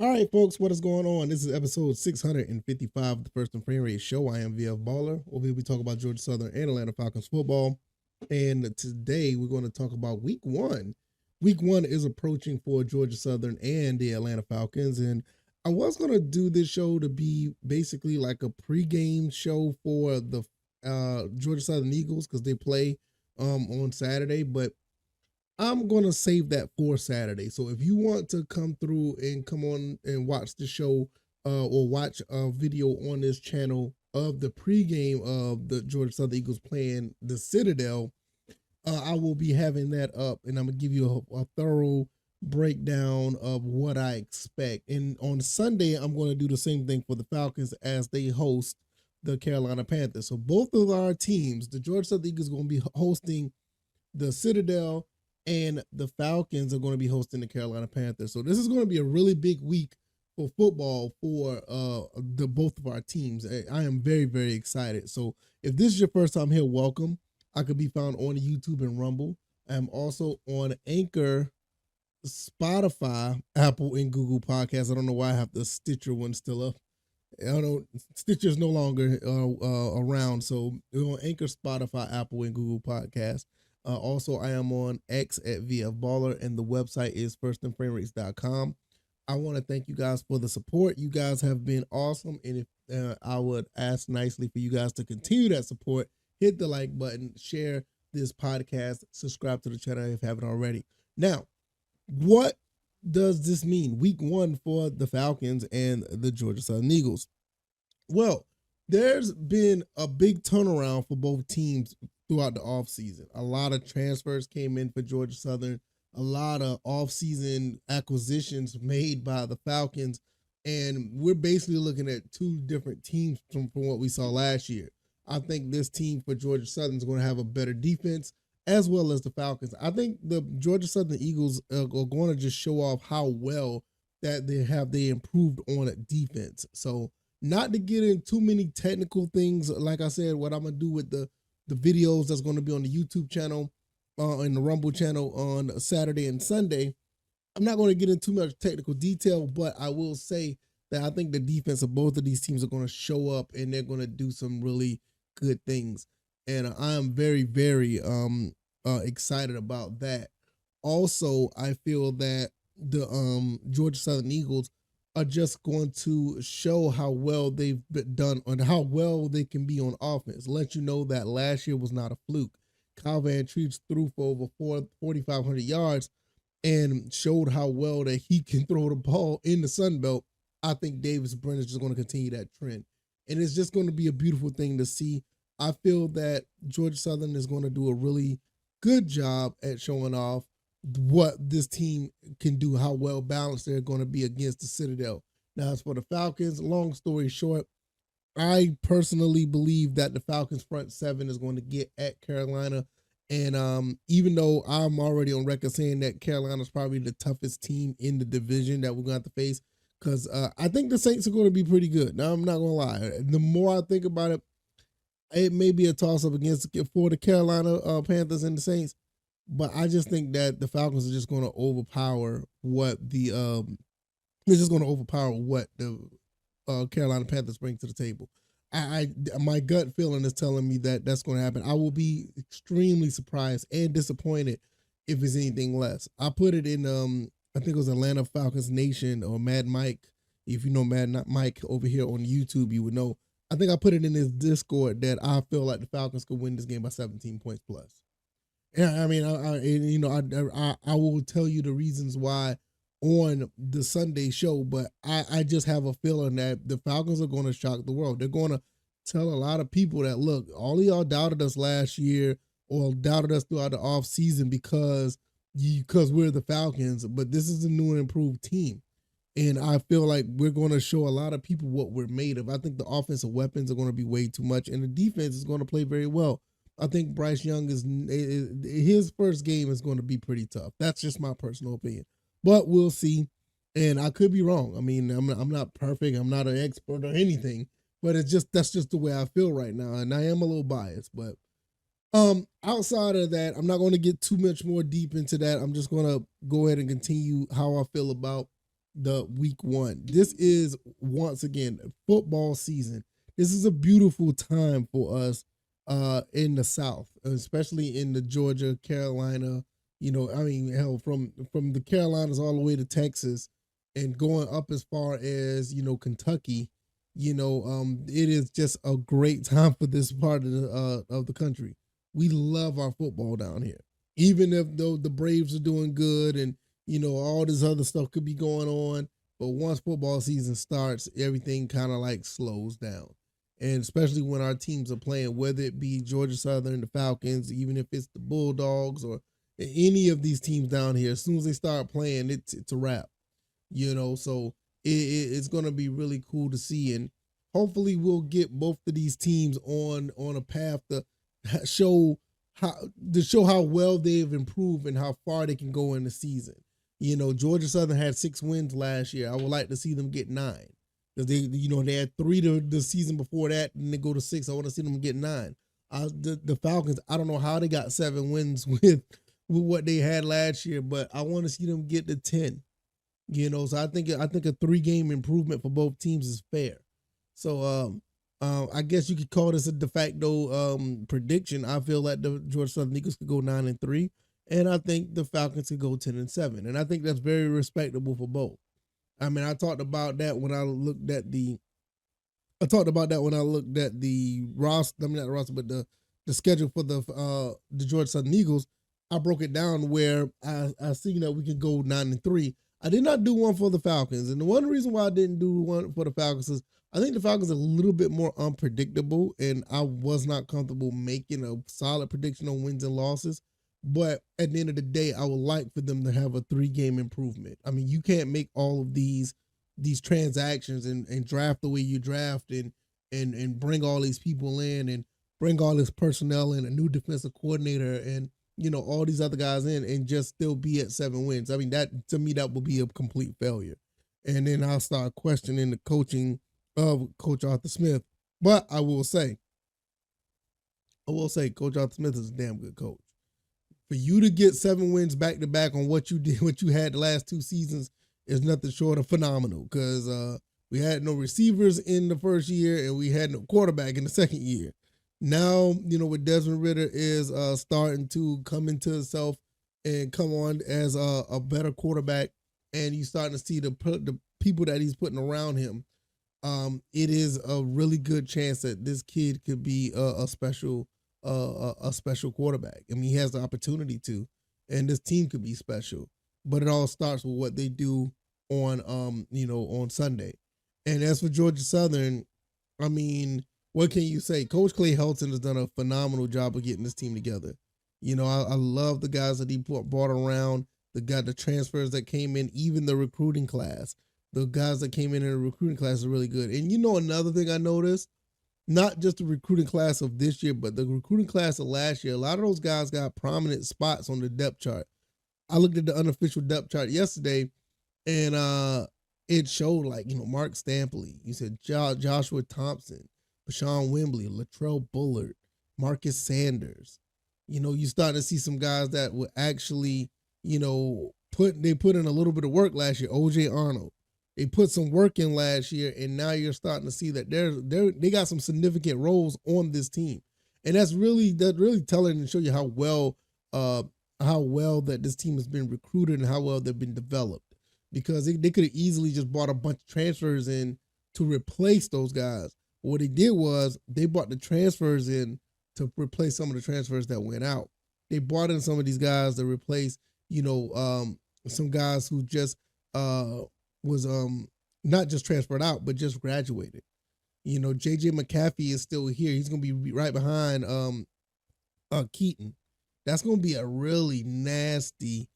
All right, folks, what is going on? This is episode 655 of the First and Frame Rate Show. I am VF Baller. Over here, we talk about Georgia Southern and Atlanta Falcons football. And today, we're going to talk about week one. Week one is approaching for Georgia Southern and the Atlanta Falcons. And I was going to do this show to be basically like a pregame show for the Georgia Southern Eagles because they play on Saturday. But I'm going to save that for Saturday. So if you want to come through and come on and watch the show or watch a video on this channel of the pregame of the Georgia Southern Eagles playing the Citadel, I will be having that up and I'm going to give you a thorough breakdown of what I expect. And on Sunday, I'm going to do the same thing for the Falcons as they host the Carolina Panthers. So both of our teams, the Georgia Southern Eagles, are going to be hosting the Citadel, and the Falcons are going to be hosting the Carolina Panthers. So this is going to be a really big week for football for the both of our teams. I am very, very excited. So if this is your first time here, welcome. I could be found on YouTube and Rumble. I'm also on Anchor, Spotify, Apple, and Google Podcasts. I don't know why I have the Stitcher one still up. I don't know. Stitcher's no longer around. So we're on Anchor, Spotify, Apple, and Google Podcasts. Also, I am on X at VF Baller, and the website is firstandframerates.com. I want to thank you guys for the support. You guys have been awesome, and if I would ask nicely for you guys to continue that support, hit the like button, share this podcast, subscribe to the channel if you haven't already. Now, what does this mean? Week one for the Falcons and the Georgia Southern Eagles. Well, there's been a big turnaround for both teams throughout the offseason. A lot of transfers came in for Georgia Southern, a lot of offseason acquisitions made by the Falcons, and we're basically looking at two different teams from what we saw last year. I think this team for Georgia Southern is going to have a better defense as well as the Falcons. I think the Georgia Southern Eagles are going to just show off how well that they improved on defense. So not to get in too many technical things, like I said, what I'm going to do with the videos that's going to be on the YouTube channel and the Rumble channel on Saturday and Sunday. I'm not going to get into too much technical detail, but I will say that I think the defense of both of these teams are going to show up and they're going to do some really good things. And I am very, very excited about that. Also, I feel that the Georgia Southern Eagles are just going to show how well they've been done and how well they can be on offense. Let you know that last year was not a fluke. Kyle Van Treese threw for over 4,500 yards and showed how well that he can throw the ball in the Sun Belt. I think Davis Brin is just going to continue that trend. And it's just going to be a beautiful thing to see. I feel that Georgia Southern is going to do a really good job at showing off what this team can do, how well balanced they're going to be against the Citadel. Now, as for the Falcons, long story short, I personally believe that the Falcons front seven is going to get at Carolina. And even though I'm already on record saying that Carolina is probably the toughest team in the division that we're going to have to face, because I think the Saints are going to be pretty good. Now, I'm not going to lie. The more I think about it, it may be a toss-up for the Carolina Panthers and the Saints. But I just think that the Falcons are just going to overpower what the Carolina Panthers bring to the table. My gut feeling is telling me that that's going to happen. I will be extremely surprised and disappointed if it's anything less. I put it in I think it was Atlanta Falcons Nation or Mad Mike. If you know Mad Mike over here on YouTube, you would know. I think I put it in his Discord that I feel like the Falcons could win this game by 17 points plus. Yeah, I mean, I will tell you the reasons why on the Sunday show, but I just have a feeling that the Falcons are going to shock the world. They're going to tell a lot of people that, look, all of y'all doubted us last year or doubted us throughout the offseason because we're the Falcons, but this is a new and improved team. And I feel like we're going to show a lot of people what we're made of. I think the offensive weapons are going to be way too much, and the defense is going to play very well. I think Bryce Young his first game is going to be pretty tough. That's just my personal opinion, but we'll see. And I could be wrong. I mean, I'm not perfect. I'm not an expert or anything, but that's just the way I feel right now. And I am a little biased, but outside of that, I'm not going to get too much more deep into that. I'm just going to go ahead and continue how I feel about the week one. This is once again football season. This is a beautiful time for us in the South, especially in the Georgia, Carolina. I mean, hell, from the Carolinas all the way to Texas, and going up as far as Kentucky. It is just a great time for this part of the country. We love our football down here, even if though the Braves are doing good and all this other stuff could be going on. But once football season starts, everything kind of like slows down. And especially when our teams are playing, whether it be Georgia Southern, the Falcons, even if it's the Bulldogs or any of these teams down here, as soon as they start playing, it's a wrap. So it's going to be really cool to see. And hopefully we'll get both of these teams on a path to show how well they've improved and how far they can go in the season. Georgia Southern had 6 wins last year. I would like to see them get 9 because they had 3 the season before that, and they go to 6. I want to see them get 9. The Falcons, I don't know how they got 7 wins with what they had last year, but I want to see them get to 10. So I think a 3-game improvement for both teams is fair. So I guess you could call this a de facto prediction. I feel like the Georgia Southern Eagles could go 9-3. And I think the Falcons could go 10-7. And I think that's very respectable for both. I mean, I talked about that when I looked at the roster. I mean, not the roster, but the schedule for the Georgia Southern Eagles. I broke it down where I seen that we could go 9-3. I did not do one for the Falcons. And the one reason why I didn't do one for the Falcons is I think the Falcons are a little bit more unpredictable, and I was not comfortable making a solid prediction on wins and losses. But at the end of the day, I would like for them to have a 3-game improvement. I mean, you can't make all of these transactions and draft the way you draft and bring all these people in and bring all this personnel in, a new defensive coordinator and all these other guys in and just still be at 7 wins. I mean, that to me, that would be a complete failure. And then I'll start questioning the coaching of Coach Arthur Smith. But I will say Coach Arthur Smith is a damn good coach. For you to get 7 wins back to back on what you had the last 2 seasons is nothing short of phenomenal. Because we had no receivers in the first year and we had no quarterback in the second year. Now, with Desmond Ridder is starting to come into himself and come on as a better quarterback, and you starting to see the people that he's putting around him. It is a really good chance that this kid could be a special quarterback. I mean, he has the opportunity to, and this team could be special. But it all starts with what they do on Sunday. And as for Georgia Southern, I mean, what can you say? Coach Clay Helton has done a phenomenal job of getting this team together. I love the guys that he brought around, the transfers that came in, even the recruiting class. The guys that came in the recruiting class are really good. And another thing I noticed, not just the recruiting class of this year, but the recruiting class of last year, a lot of those guys got prominent spots on the depth chart. I looked at the unofficial depth chart yesterday, and it showed Mark Stampley. You said Joshua Thompson, Bashawn Wembley, Latrell Bullard, Marcus Sanders. You starting to see some guys that were actually, put in a little bit of work last year. OJ Arnold. They put some work in last year, and now you're starting to see that they got some significant roles on this team, and that's really telling and show you how well that this team has been recruited and how well they've been developed. Because they could have easily just brought a bunch of transfers in to replace those guys. What they did was they brought the transfers in to replace some of the transfers that went out. They brought in some of these guys to replace, some guys who just was not just transferred out, but just graduated. JJ McCaffrey is still here. He's gonna be right behind Keaton. That's gonna be a really nasty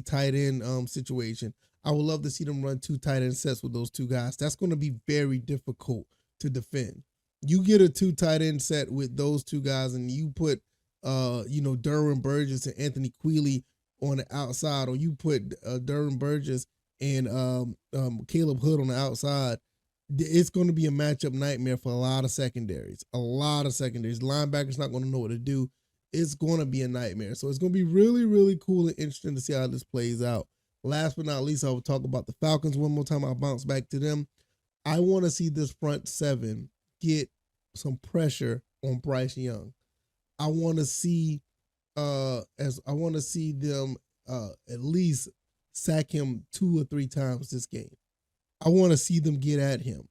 tight end situation. I would love to see them run 2 tight end sets with those 2 guys. That's gonna be very difficult to defend. You get a 2 tight end set with those 2 guys, and you put Derwin Burgess and Anthony Queeley on the outside, or you put Derwin Burgess and Caleb Hood on the outside. It's going to be a matchup nightmare for a lot of secondaries. Linebackers not going to know what to do. It's going to be a nightmare. So it's going to be really, really cool and interesting to see how this plays out. Last but not least, I will talk about the Falcons one more time. I'll bounce back to them. I want to see this front seven get some pressure on Bryce Young. I want to see them at least sack him 2 or 3 times this game. I want to see them get at him.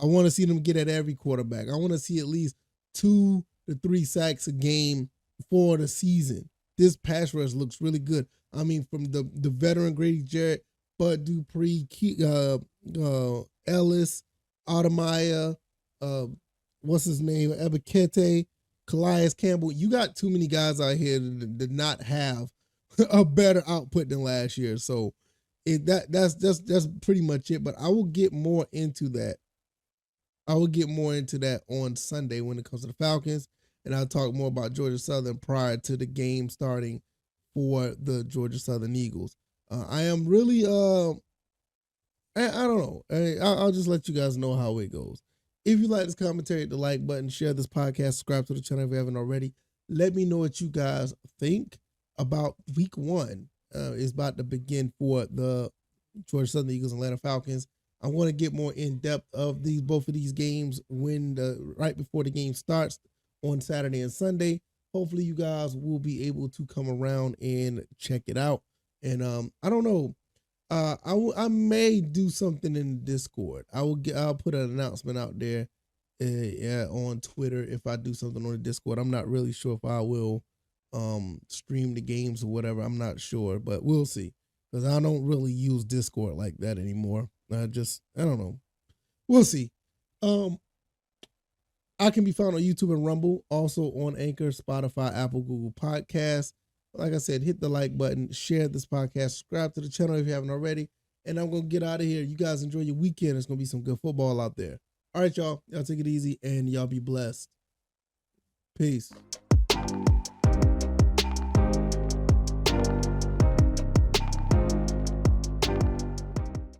I want to see them get at every quarterback. I want to see at least 2 to 3 sacks a game for the season. This pass rush looks really good. I mean, from the veteran Grady Jarrett, Bud Dupree, Ellis, Audemaya, what's his name, Ebikete, Calais Campbell. You got too many guys out here to not have a better output than last year. So that's pretty much it. But I will get more into that. I will get more into that on Sunday when it comes to the Falcons, and I'll talk more about Georgia Southern prior to the game starting for the Georgia Southern Eagles. I am really, I don't know. I'll just let you guys know how it goes. If you like this commentary, hit the like button, share this podcast, subscribe to the channel if you haven't already. Let me know what you guys think about week 1. Is about to begin for the Georgia Southern Eagles and Atlanta Falcons. I want to get more in depth of both of these games right before the game starts on Saturday and Sunday. Hopefully you guys will be able to come around and check it out. And I don't know. I may do something in Discord. I'll put an announcement out there on Twitter if I do something on the Discord. I'm not really sure if I will stream the games or whatever. I'm not sure, but we'll see. Because I don't really use Discord like that anymore. I don't know. We'll see. I can be found on YouTube and Rumble, also on Anchor, Spotify, Apple, Google Podcasts. Like I said, hit the like button, share this podcast, subscribe to the channel if you haven't already. And I'm going to get out of here. You guys enjoy your weekend. There's going to be some good football out there. All right, y'all. Y'all take it easy and y'all be blessed. Peace.